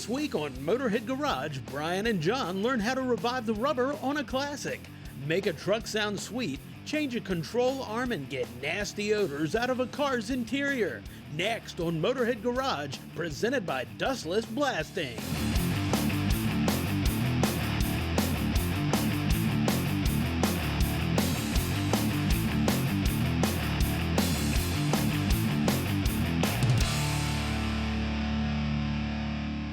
This week on Motorhead Garage, Brian and John learn how to revive the rubber on a classic, make a truck sound sweet, change a control arm, and get nasty odors out of a car's interior. Next on Motorhead Garage, presented by Dustless Blasting.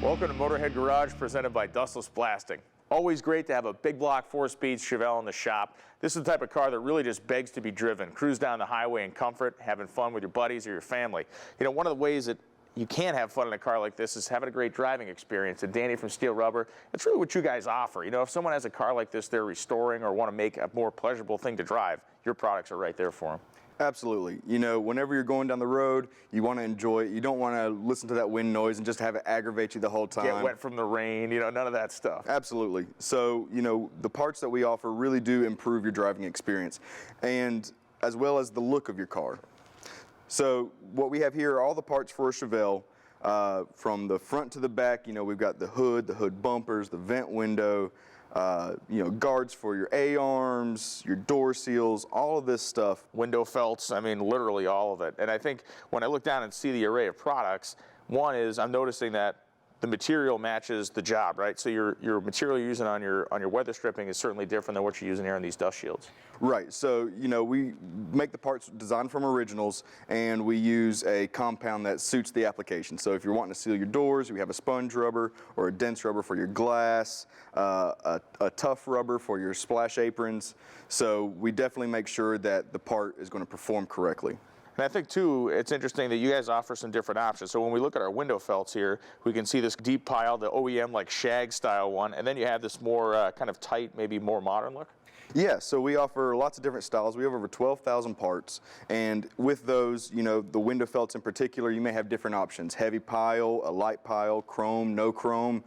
Welcome to Motorhead Garage, presented by Dustless Blasting. Always great to have a big block 4-speed Chevelle in the shop. This is the type of car that really just begs to be driven. Cruise down the highway in comfort, having fun with your buddies or your family. You know, one of the ways that you can have fun in a car like this is having a great driving experience. And Danny from Steel Rubber, that's really what you guys offer. You know, if someone has a car like this they're restoring or want to make a more pleasurable thing to drive, your products are right there for them. Absolutely. You know, whenever you're going down the road, you want to enjoy it. You don't want to listen to that wind noise and just have it aggravate you the whole time. Get wet from the rain, you know, none of that stuff. Absolutely. So, you know, the parts that we offer really do improve your driving experience, and as well as the look of your car. So what we have here are all the parts for a Chevelle, from the front to the back. You know, we've got the hood bumpers, the vent window, you know, guards for your A-arms, your door seals, all of this stuff. Window felts, I mean, literally all of it. And I think when I look down and see the array of products, one is I'm noticing that the material matches the job, right? So your material you're using on your weather stripping is certainly different than what you're using here on these dust shields. Right, so, you know, we make the parts designed from originals, and we use a compound that suits the application. So if you're wanting to seal your doors, we have a sponge rubber or a dense rubber for your glass, a tough rubber for your splash aprons. So we definitely make sure that the part is going to perform correctly. And I think, too, it's interesting that you guys offer some different options. So when we look at our window felts here, we can see this deep pile, the OEM like shag style one, and then you have this more kind of tight, maybe more modern look. Yeah, so we offer lots of different styles. We have over 12,000 parts, and with those, you know, the window felts in particular, you may have different options: heavy pile, a light pile, chrome, no chrome,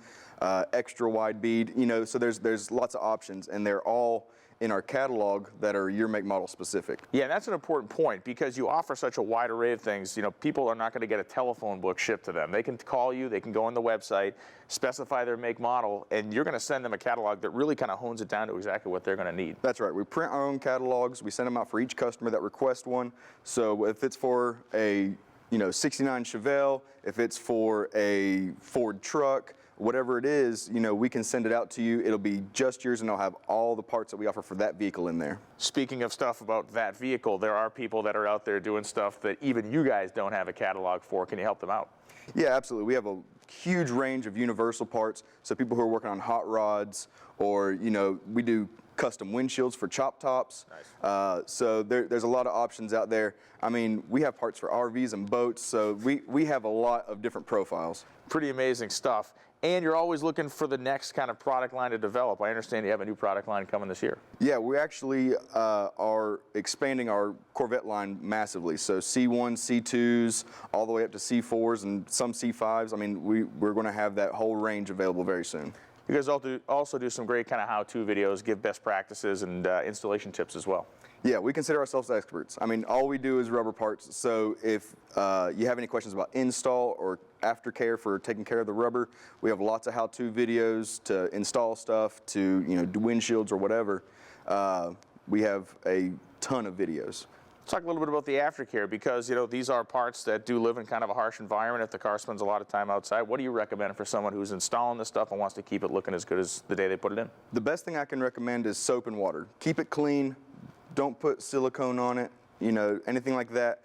extra wide bead. You know, so there's lots of options, and they're all in our catalog that are year, make, model specific. Yeah, that's an important point, because you offer such a wide array of things. You know, people are not going to get a telephone book shipped to them. They can call you, they can go on the website, specify their make, model, and you're going to send them a catalog that really kind of hones it down to exactly what they're going to need. That's right. We print our own catalogs. We send them out for each customer that requests one. So if it's for a, you know, 69 Chevelle, if it's for a Ford truck, whatever it is, you know, we can send it out to you. It'll be just yours, and it'll have all the parts that we offer for that vehicle in there. Speaking of stuff about that vehicle, there are people that are out there doing stuff that even you guys don't have a catalog for. Can you help them out? Yeah, absolutely. We have a huge range of universal parts. So people who are working on hot rods, or, you know, we do custom windshields for chop tops. Nice. So there's a lot of options out there. I mean, we have parts for RVs and boats, so we have a lot of different profiles. Pretty amazing stuff. And you're always looking for the next kind of product line to develop. I understand you have a new product line coming this year. Yeah, we actually are expanding our Corvette line massively. So C1, C2s, all the way up to C4s and some C5s. I mean, we're going to have that whole range available very soon. You guys also do some great kind of how-to videos, give best practices and installation tips as well. Yeah, we consider ourselves experts. I mean, all we do is rubber parts. So if you have any questions about install or aftercare for taking care of the rubber, we have lots of how-to videos to install stuff, to, you know, do windshields or whatever. We have a ton of videos. Let's talk a little bit about the aftercare, because, you know, these are parts that do live in kind of a harsh environment if the car spends a lot of time outside. What do you recommend for someone who's installing this stuff and wants to keep it looking as good as the day they put it in? The best thing I can recommend is soap and water. Keep it clean. Don't put silicone on it, you know, anything like that.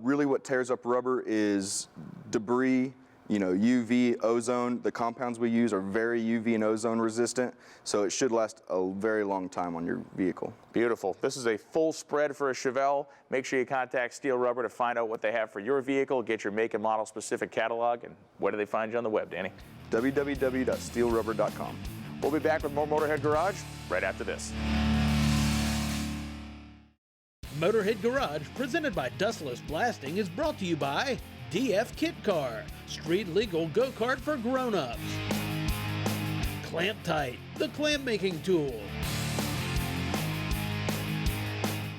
Really what tears up rubber is debris, you know, UV, ozone. The compounds we use are very UV and ozone resistant, so it should last a very long time on your vehicle. Beautiful. This is a full spread for a Chevelle. Make sure you contact Steel Rubber to find out what they have for your vehicle, get your make and model specific catalog, and where do they find you on the web, Danny? www.steelrubber.com. We'll be back with more Motorhead Garage right after this. Motorhead Garage, presented by Dustless Blasting, is brought to you by DF Kit Car, street legal go-kart for grown-ups. Clamp Tight, the clamp making tool.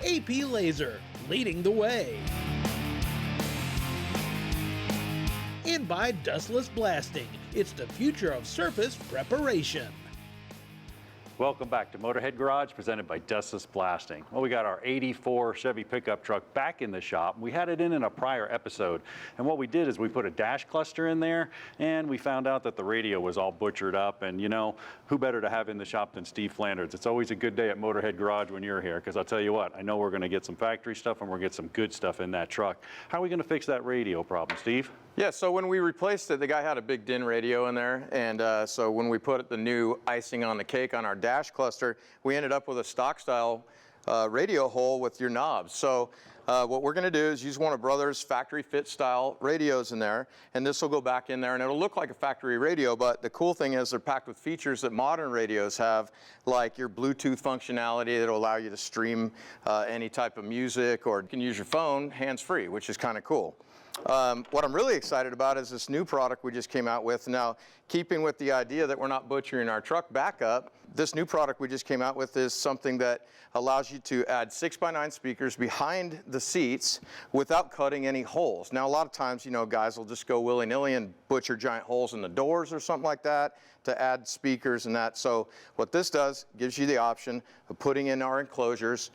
AP Laser, leading the way. And by Dustless Blasting, It's the future of surface preparation. Welcome back to Motorhead Garage, presented by Dustless Blasting. Well, we got our 84 Chevy pickup truck back in the shop. We had it in a prior episode, and what we did is we put a dash cluster in there, and we found out that the radio was all butchered up, and you know, who better to have in the shop than Steve Flanders? It's always a good day at Motorhead Garage when you're here, because I'll tell you what, I know we're going to get some factory stuff, and we're going to get some good stuff in that truck. How are we going to fix that radio problem, Steve? Yeah, so when we replaced it, the guy had a big DIN radio in there, and so when we put the new icing on the cake on our dash cluster, we ended up with a stock style radio hole with your knobs. So what we're going to do is use one of Brothers factory fit style radios in there, and this will go back in there, and it'll look like a factory radio, but the cool thing is they're packed with features that modern radios have, like your Bluetooth functionality that'll allow you to stream any type of music, or you can use your phone hands-free, which is kind of cool. What I'm really excited about is this new product we just came out with. Now, keeping with the idea that we're not butchering our truck back up, this new product we just came out with is something that allows you to add 6x9 speakers behind the seats without cutting any holes. Now, a lot of times, you know, guys will just go willy-nilly and butcher giant holes in the doors or something like that to add speakers and that. So what this does, gives you the option of putting in our enclosures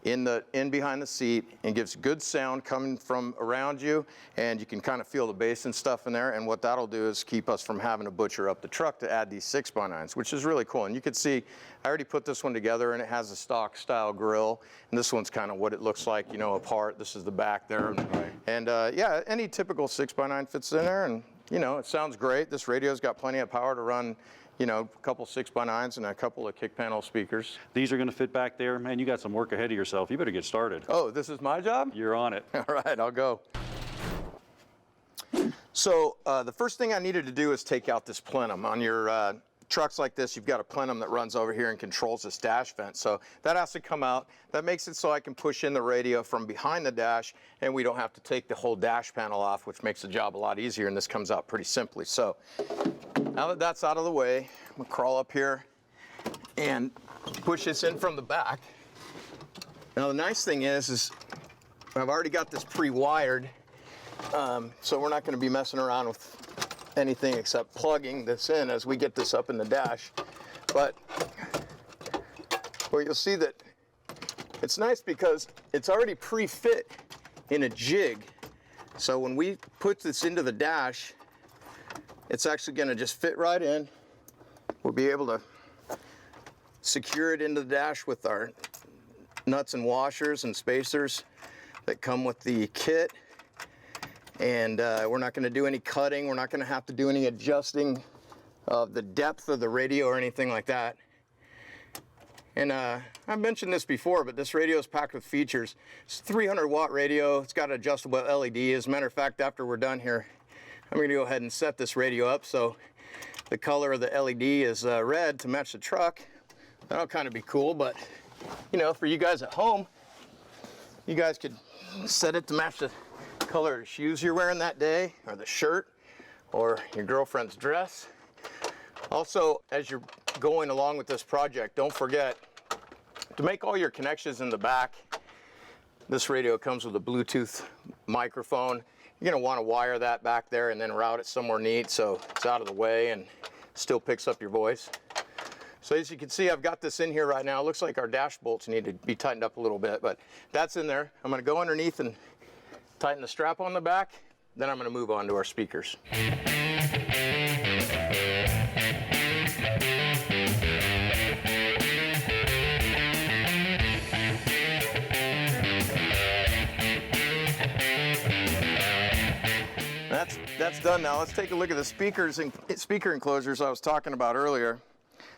in behind the seat, and gives good sound coming from around you, and you can kind of feel the bass and stuff in there. And what that'll do is keep us from having to butcher up the truck to add these 6x9s, which is really cool. And you can see I already put this one together, and it has a stock style grill, and this one's kind of what it looks like, you know, apart. This is the back there, and yeah, any typical 6x9 fits in there, and you know, it sounds great. This radio's got plenty of power to run, you know, a couple 6x9s and a couple of kick panel speakers. These are going to fit back there. Man, you got some work ahead of yourself. You better get started. Oh, this is my job? You're on it. All right, I'll go. So the first thing I needed to do is take out this plenum. On your trucks like this, you've got a plenum that runs over here and controls this dash vent. So that has to come out. That makes it so I can push in the radio from behind the dash, and we don't have to take the whole dash panel off, which makes the job a lot easier, and this comes out pretty simply. So now that that's out of the way, I'm gonna crawl up here and push this in from the back. Now the nice thing is I've already got this pre-wired, so we're not gonna be messing around with anything except plugging this in as we get this up in the dash. But well, you'll see that it's nice because it's already pre-fit in a jig. So when we put this into the dash, it's actually going to just fit right in. We'll be able to secure it into the dash with our nuts and washers and spacers that come with the kit. And we're not going to do any cutting. We're not going to have to do any adjusting of the depth of the radio or anything like that. And I've mentioned this before, but this radio is packed with features. It's a 300-watt radio. It's got an adjustable LED. As a matter of fact, after we're done here, I'm going to go ahead and set this radio up so the color of the LED is red to match the truck. That'll kind of be cool, but you know, for you guys at home, you guys could set it to match the color of the shoes you're wearing that day, or the shirt, or your girlfriend's dress. Also, as you're going along with this project, don't forget to make all your connections in the back. This radio comes with a Bluetooth microphone. You're going to want to wire that back there and then route it somewhere neat so it's out of the way and still picks up your voice. So as you can see, I've got this in here right now. It looks like our dash bolts need to be tightened up a little bit, but that's in there. I'm going to go underneath and tighten the strap on the back. Then I'm going to move on to our speakers. That's done now. Let's take a look at the speakers and speaker enclosures I was talking about earlier.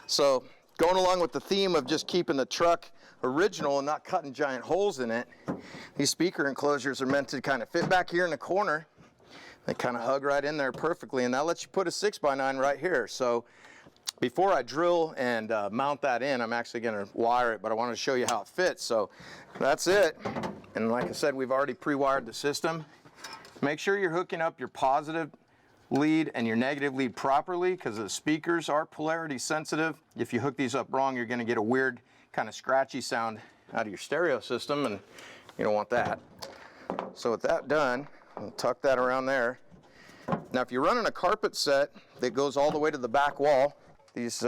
So going along with the theme of just keeping the truck original and not cutting giant holes in it, these speaker enclosures are meant to kind of fit back here in the corner. They kind of hug right in there perfectly, and that lets you put a 6x9 right here. So before I drill and mount that in, I'm actually going to wire it, but I want to show you how it fits. So that's it. And like I said, we've already pre-wired the system. Make sure you're hooking up your positive lead and your negative lead properly, because the speakers are polarity sensitive. If you hook these up wrong, you're going to get a weird kind of scratchy sound out of your stereo system, and you don't want that. So with that done, I'll tuck that around there. Now if you're running a carpet set that goes all the way to the back wall, these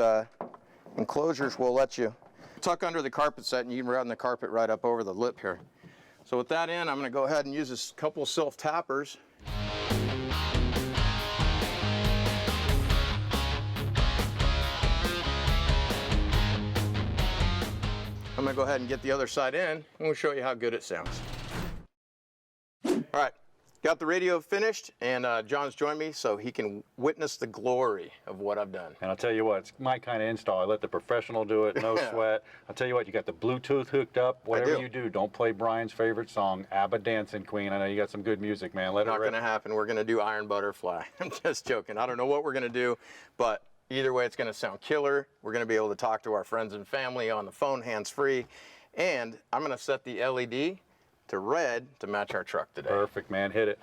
enclosures will let you tuck under the carpet set and you can run the carpet right up over the lip here. So with that in, I'm going to go ahead and use this couple self tappers. I'm going to go ahead and get the other side in, and we'll show you how good it sounds. All right, got the radio finished, and John's joined me so he can witness the glory of what I've done. And I'll tell you what, it's my kind of install. I let the professional do it, no sweat. I'll tell you what, you got the Bluetooth hooked up. Whatever you do, don't play Brian's favorite song, ABBA Dancing Queen. I know you got some good music, man. Let it rip. Not going to happen. We're going to do Iron Butterfly. I'm just joking. I don't know what we're going to do, but either way, it's going to sound killer. We're going to be able to talk to our friends and family on the phone, hands-free. And I'm going to set the LED to red to match our truck today. Perfect, man. Hit it.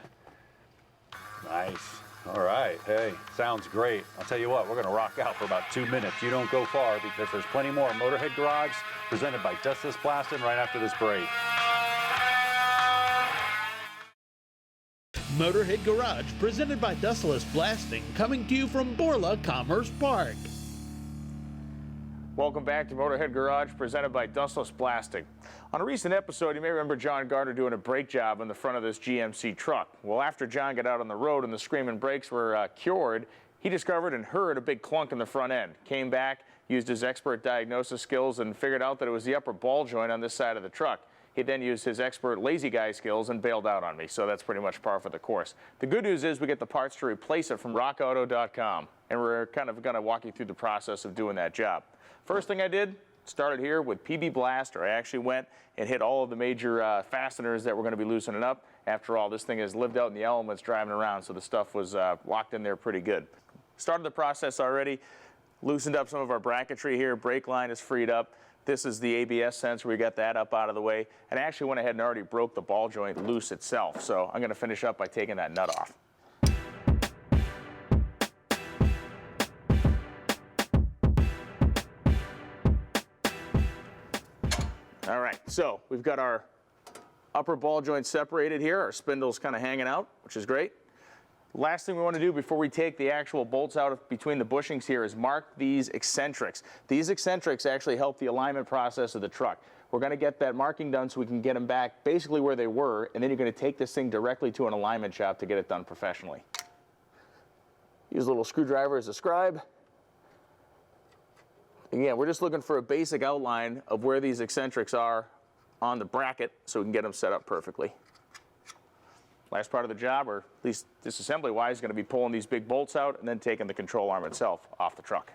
Nice. All right. Hey, sounds great. I'll tell you what, we're going to rock out for about 2 minutes. You don't go far because there's plenty more Motorhead Garage presented by Dustless Blasting right after this break. Motorhead Garage, presented by Dustless Blasting, coming to you from Borla Commerce Park. Welcome back to Motorhead Garage, presented by Dustless Blasting. On a recent episode, you may remember John Gardner doing a brake job on the front of this GMC truck. Well, after John got out on the road and the screaming brakes were cured, he discovered and heard a big clunk in the front end. Came back, used his expert diagnosis skills, and figured out that it was the upper ball joint on this side of the truck. He then used his expert lazy guy skills and bailed out on me, so that's pretty much par for the course. The good news is we get the parts to replace it from rockauto.com, and we're kind of going to walk you through the process of doing that job. First thing I did, started here with PB Blaster. I actually went and hit all of the major fasteners that we're going to be loosening up. After all, this thing has lived out in the elements driving around, so the stuff was locked in there pretty good. Started the process already, loosened up some of our bracketry here. Brake line is freed up. This is the ABS sensor. We got that up out of the way. And I actually went ahead and already broke the ball joint loose itself. So I'm going to finish up by taking that nut off. All right, so we've got our upper ball joint separated here. Our spindle's kind of hanging out, which is great. Last thing we want to do before we take the actual bolts out of between the bushings here is mark these eccentrics. These eccentrics actually help the alignment process of the truck. We're going to get that marking done so we can get them back basically where they were, and then you're going to take this thing directly to an alignment shop to get it done professionally. Use a little screwdriver as a scribe. Again, we're just looking for a basic outline of where these eccentrics are on the bracket so we can get them set up perfectly. Last part of the job, or at least disassembly-wise, is going to be pulling these big bolts out and then taking the control arm itself off the truck.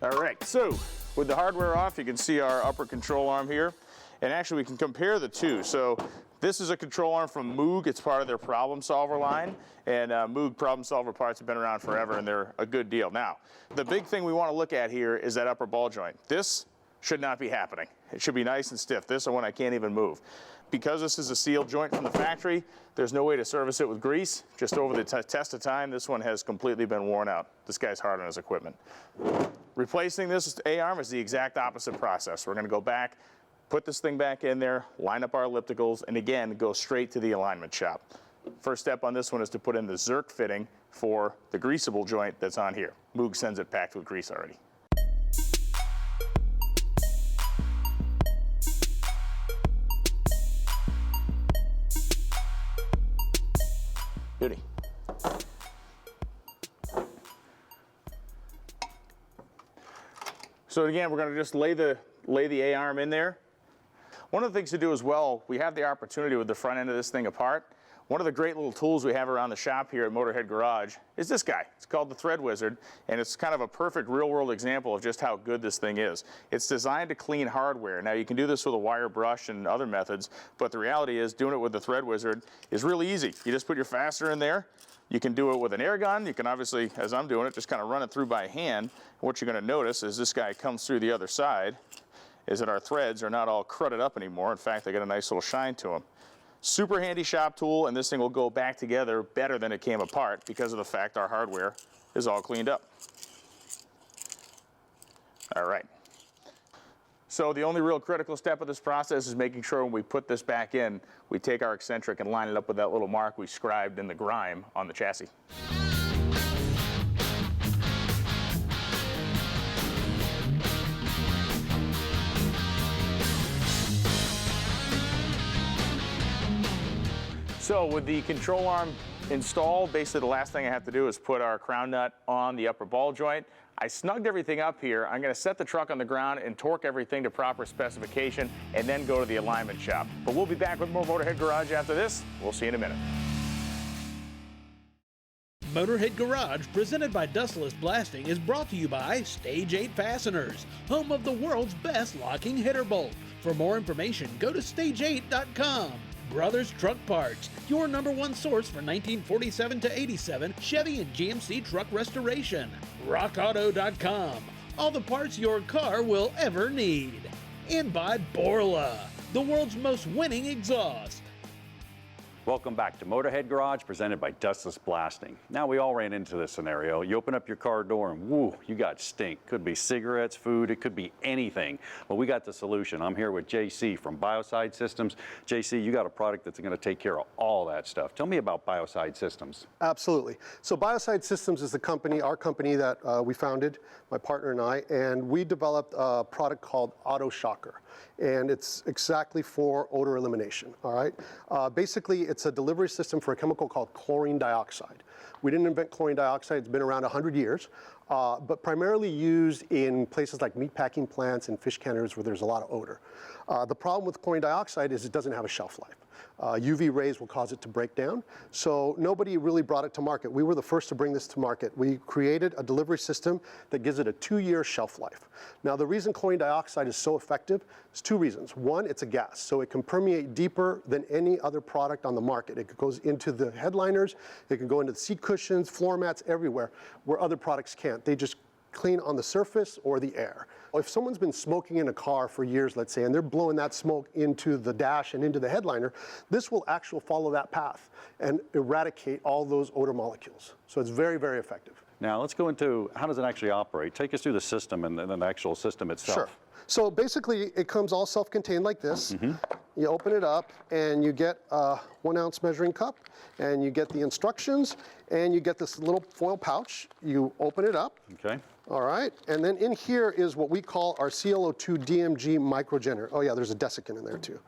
All right, so with the hardware off, you can see our upper control arm here. And actually, we can compare the two. So this is a control arm from Moog. It's part of their Problem Solver line. And Moog Problem Solver parts have been around forever, and they're a good deal. Now, the big thing we want to look at here is that upper ball joint. This should not be happening. It should be nice and stiff. This is one I can't even move. Because this is a sealed joint from the factory, there's no way to service it with grease. Just over the test of time, this one has completely been worn out. This guy's hard on his equipment. Replacing this A-arm is the exact opposite process. We're going to go back, put this thing back in there, line up our ellipticals, and again, go straight to the alignment shop. First step on this one is to put in the Zerk fitting for the greasable joint that's on here. Moog sends it packed with grease already. Beauty. So again, we're going to just lay the A-arm in there. One of the things to do as well, we have the opportunity with the front end of this thing apart. One of the great little tools we have around the shop here at Motorhead Garage is this guy. It's called the Thread Wizard, and it's kind of a perfect real-world example of just how good this thing is. It's designed to clean hardware. Now, you can do this with a wire brush and other methods, but the reality is doing it with the Thread Wizard is really easy. You just put your fastener in there. You can do it with an air gun. You can obviously, as I'm doing it, just kind of run it through by hand. What you're going to notice is this guy comes through the other side, is that our threads are not all crudded up anymore. In fact, they got a nice little shine to them. Super handy shop tool, and this thing will go back together better than it came apart because of the fact our hardware is all cleaned up. All right. So the only real critical step of this process is making sure when we put this back in, we take our eccentric and line it up with that little mark we scribed in the grime on the chassis. So with the control arm installed, basically the last thing I have to do is put our crown nut on the upper ball joint. I snugged everything up here. I'm going to set the truck on the ground and torque everything to proper specification and then go to the alignment shop. But we'll be back with more Motorhead Garage after this. We'll see you in a minute. Motorhead Garage, presented by Dustless Blasting, is brought to you by Stage 8 Fasteners, home of the world's best locking header bolt. For more information, go to stage8.com. Brothers Truck Parts, your #1 source for 1947 to 87 Chevy and GMC truck restoration. RockAuto.com, all the parts your car will ever need. And by Borla, the world's most winning exhaust. Welcome back to Motorhead Garage, presented by Dustless Blasting. Now, we all ran into this scenario. You open up your car door and whoo, you got stink. Could be cigarettes, food, it could be anything. Well, we got the solution. I'm here with JC from Biocide Systems. JC, you got a product that's going to take care of all that stuff. Tell me about Biocide Systems. Absolutely. So Biocide Systems is the company, our company that we founded, my partner and I, and we developed a product called Auto Shocker. And it's exactly for odor elimination, all right? Basically, it's a delivery system for a chemical called chlorine dioxide. We didn't invent chlorine dioxide, it's been around 100 years, but primarily used in places like meatpacking plants and fish canneries where there's a lot of odor. The problem with chlorine dioxide is it doesn't have a shelf life. UV rays will cause it to break down, so nobody really brought it to market. We were the first to bring this to market. We created a delivery system that gives it a 2-year shelf life. Now, the reason chlorine dioxide is so effective is 2 reasons. One, it's a gas, so it can permeate deeper than any other product on the market. It goes into the headliners, it can go into the seat cushions, floor mats, everywhere, where other products can't. They just clean on the surface or the air. If someone's been smoking in a car for years, let's say, and they're blowing that smoke into the dash and into the headliner, this will actually follow that path and eradicate all those odor molecules. So it's very, very effective. Now, let's go into how does it actually operate? Take us through the system and then the actual system itself. Sure. So basically, it comes all self-contained like this. You open it up, and you get a 1-ounce measuring cup, and you get the instructions, and you get this little foil pouch. You open it up. Okay. All right, and then in here is what we call our ClO2 DMG microgenerator. Oh yeah, there's a desiccant in there too.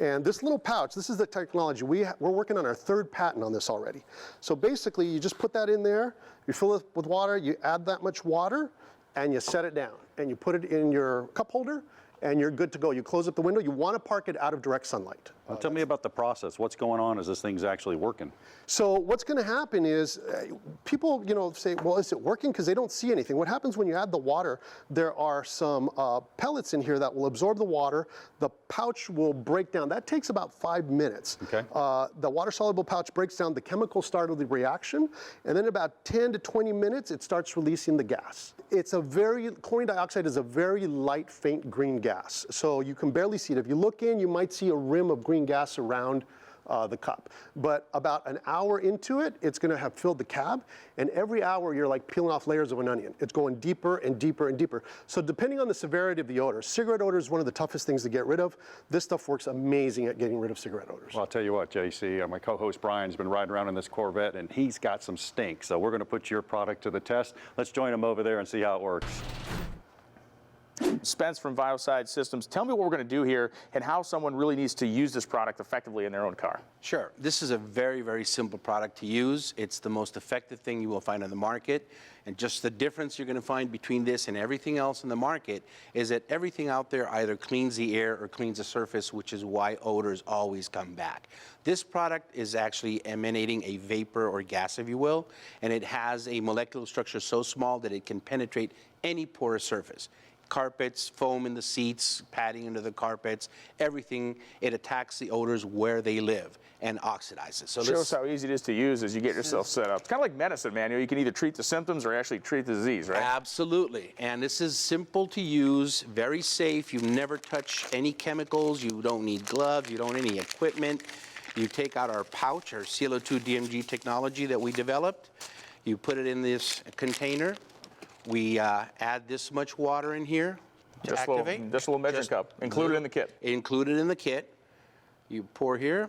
And this little pouch, this is the technology. We're working on our 3rd patent on this already. So basically, you just put that in there, you fill it with water, you add that much water, and you set it down. And you put it in your cup holder, and you're good to go. You close up the window. You want to park it out of direct sunlight. Well, tell me about the process. What's going on as this thing's actually working? So what's going to happen is people, say, well, is it working? Because they don't see anything. What happens when you add the water, there are some pellets in here that will absorb the water. The pouch will break down. That takes about 5 minutes. Okay. The water-soluble pouch breaks down. The chemicals start the reaction. And then about 10 to 20 minutes, it starts releasing the gas. Chlorine dioxide is a very light, faint green gas. So you can barely see it. If you look in, you might see a rim of green gas around the cup. But about an hour into it, it's going to have filled the cab, and every hour you're like peeling off layers of an onion. It's going deeper and deeper and deeper. So depending on the severity of the odor, cigarette odor is one of the toughest things to get rid of. This stuff works amazing at getting rid of cigarette odors. Well, I'll tell you what, JC, my co-host Brian's been riding around in this Corvette, and he's got some stink. So we're going to put your product to the test. Let's join him over there and see how it works. Spence from Biocide Systems, tell me what we're going to do here and how someone really needs to use this product effectively in their own car. Sure. This is a very, very simple product to use. It's the most effective thing you will find on the market. And just the difference you're going to find between this and everything else in the market is that everything out there either cleans the air or cleans the surface, which is why odors always come back. This product is actually emanating a vapor or gas, if you will, and it has a molecular structure so small that it can penetrate any porous surface. Carpets, foam in the seats, padding into the carpets, everything, it attacks the odors where they live and oxidizes. So shows how easy it is to use as you get yourself set up. It's kind of like medicine, man. You can either treat the symptoms or actually treat the disease, right? Absolutely. And this is simple to use, very safe. You never touch any chemicals. You don't need gloves. You don't need any equipment. You take out our pouch, our ClO2 DMG technology that we developed. You put it in this container. We add this much water in here to Just activate. a little measuring cup, included in the kit. Included in the kit. You pour here,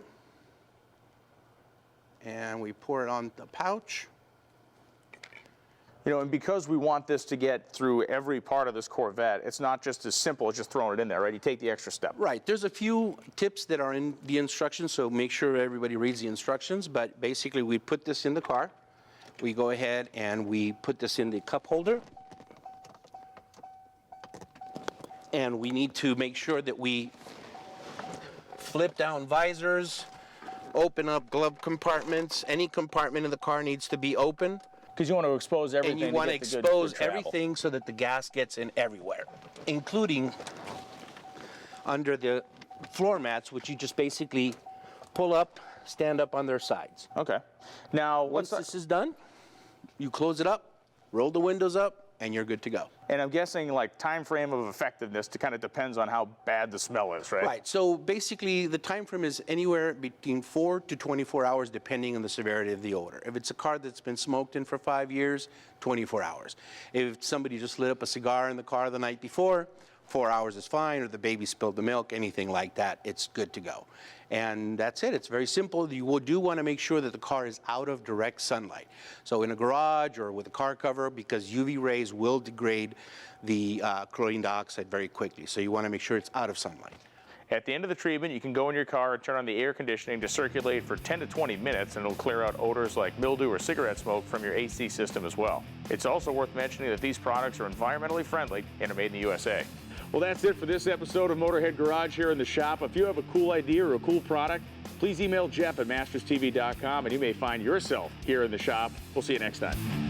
and we pour it on the pouch. You know, and because we want this to get through every part of this Corvette, it's not just as simple as just throwing it in there, right? You take the extra step. Right. There's a few tips that are in the instructions, so make sure everybody reads the instructions. But basically, we put this in the car. We go ahead and we put this in the cup holder. And we need to make sure that we flip down visors, open up glove compartments. Any compartment in the car needs to be open. Because you want to expose everything. And you want to get the good expose travel. everything so that the gas gets in everywhere, including under the floor mats, which you just basically pull up, stand up on their sides. Okay. Now, Once this is done, you close it up, roll the windows up, and you're good to go. and I'm guessing like time frame of effectiveness kind of depends on how bad the smell is, right? Right. So basically, the time frame is anywhere between 4 to 24 hours, depending on the severity of the odor. If it's a car that's been smoked in for 5 years, 24 hours. If somebody just lit up a cigar in the car the night before, 4 hours is fine, or the baby spilled the milk, anything like that, it's good to go. And that's it. It's very simple. You do want to make sure that the car is out of direct sunlight. So in a garage or with a car cover, because UV rays will degrade the chlorine dioxide very quickly. So you want to make sure it's out of sunlight. At the end of the treatment, you can go in your car and turn on the air conditioning to circulate for 10 to 20 minutes, and it'll clear out odors like mildew or cigarette smoke from your AC system as well. It's also worth mentioning that these products are environmentally friendly and are made in the USA. Well, that's it for this episode of Motorhead Garage here in the shop. If you have a cool idea or a cool product, please email Jeff at masterstv.com and you may find yourself here in the shop. We'll see you next time.